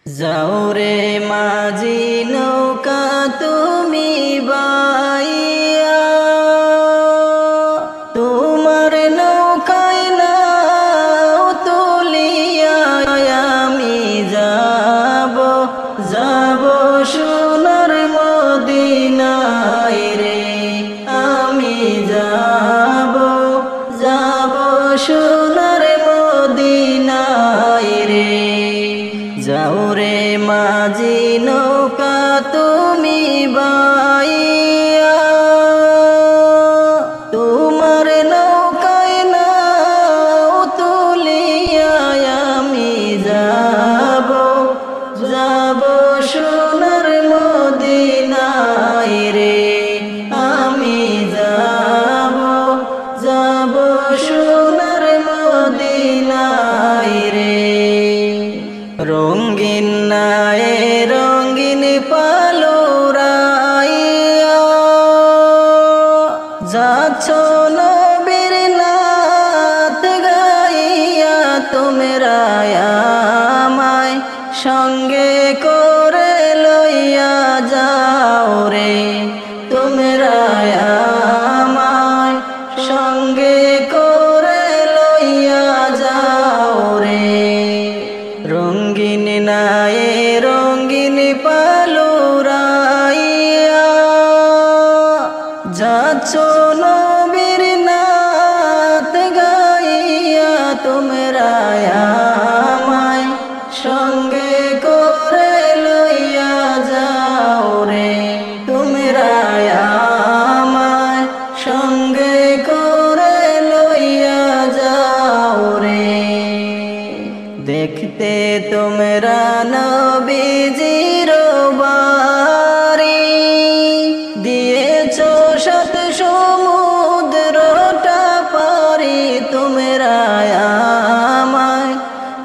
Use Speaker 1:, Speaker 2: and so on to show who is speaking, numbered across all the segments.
Speaker 1: যাও রে মাঝি নৌকা তুমি বাইয়া, তোমার নৌকায় নাও তুলিয়া আমি যাব, যাব সোনার মদিনায় রে। আমি যাব, যাব সোনার মদিনায় রে। যাও রে মাঝি নৌকা তুমি বাইয়া, তোমার নৌকায় নাও তুলিয়া আমি যাব, যাব সোনার মদিনায় রে। আমি যাব, যাব সোনার মদিনায় রে। রঙিন নায়ে রঙিন পালুরাইয়া, যাচ্ছ নবীর নাত গাইয়া, তোমরা আমায় সঙ্গে করে লইয়া যাও রে। তোমরা আমায় সঙ্গে করে লইয়া যাও রে। রঙিন নায়ে রঙিন পালুরাইয়া, যাচ্ছ নবীর নাত গাইয়া, তোমরা আমায় সঙ্গে করে লইয়া যাও রে। তোমরা আমায় সঙ্গে করে লইয়া যাও রে। দেখতে তোমরা নবীজির বাড়ি, দিয়েছ সাত সমুদ্রটা পারি, তোমরা আমায়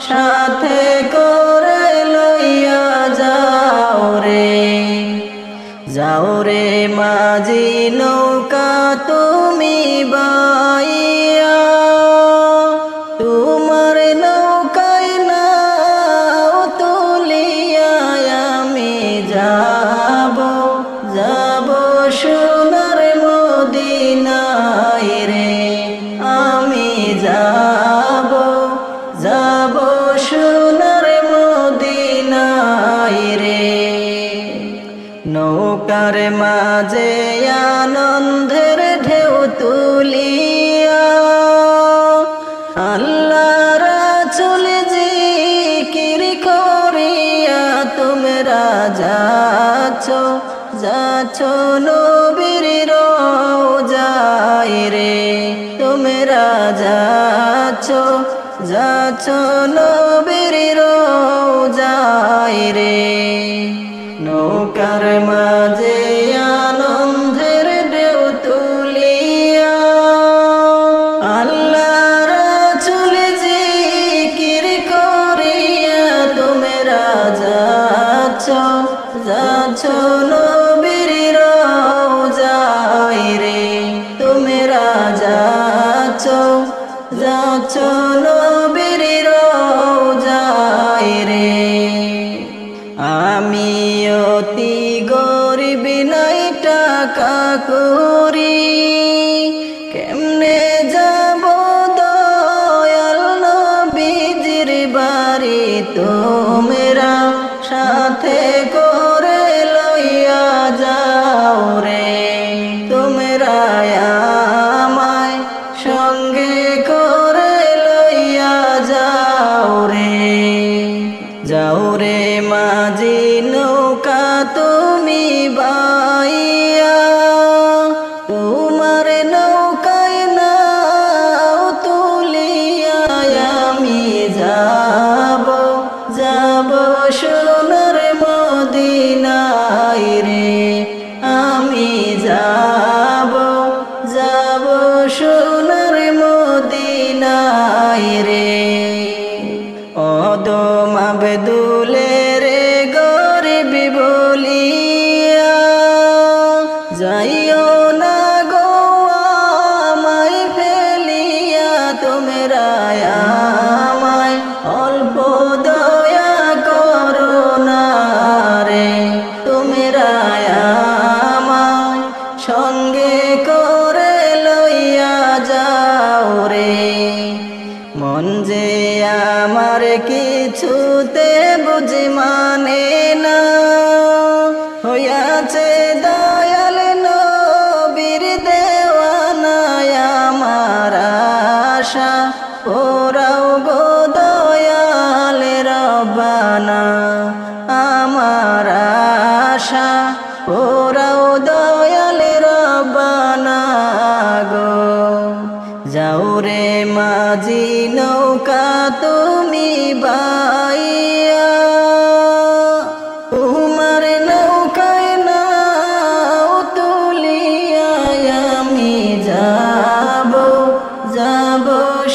Speaker 1: সাথে করে লইয়া যাও রে। যাও রে মাঝি নৌকা তুমি বাইয়া, তোমার নৌকায় নাও তুলিয়া আমি যাব, যাব সোনার মদিনায় রে। আমি যাব, যাব সোনার মদিনায় রে। নৌকার মাঝে আনন্দের ঢেউ তুলিয়া, আল্লাহ রাসূল জিকির করিয়া, তোমরা যাচ্ছ, যাচ্ছ নবীর রওজায় রে। তোমরা যাচ্ছ, যাচ্ছ নবীর রওজায় রে। নৌকার মাঝে আনন্দের ঢেউ তুলিয়া, আল্লাহ রাসূল জিকির করিয়া, তোমরা যাচ্ছ, যাচ্ছ নবীর রওজায় রে। তোমরা যাচ্ছ, যাচ্ছ নবীর রওজায় রে। আমি অতি গরিব নাই টাকা করি, কেমনে যাব দয়াল নবীজির বাড়ি, তোমরা সাথে করে লইয়া যাও রে। তোমরা আমায় সঙ্গে করে লইয়া যাও রে। যাও রে মাঝি নৌকা তুমি বাইয়া, তোমার নৌকায় নাও তুলিয়া আমি যাব, যাব সোনার মদিনায় রে। আমি যাব, যাব সোনার মদিনায় রে। অদম আব্দুলের গরিব বলিয়া, যাইও না গো আমায় ফেলিয়া, তোমরা আমায় অল্প দয়া করো কিছুতে বুঝি মানে না হইয়াছে দয়াল নবীর দেওয়ানা আমার আশা ওরাও গো দয়াল রব্বানা আমার আশা ওরাও দয়াল রব্বানা গো যাও রে মাঝি নৌকা তুমি বাইয়া তোমার নৌকায় নাও তুলিয়া আমি যাব যাব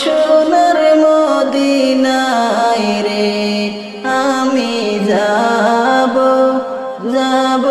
Speaker 1: সোনার মদিনায় রে আমি যাব যাব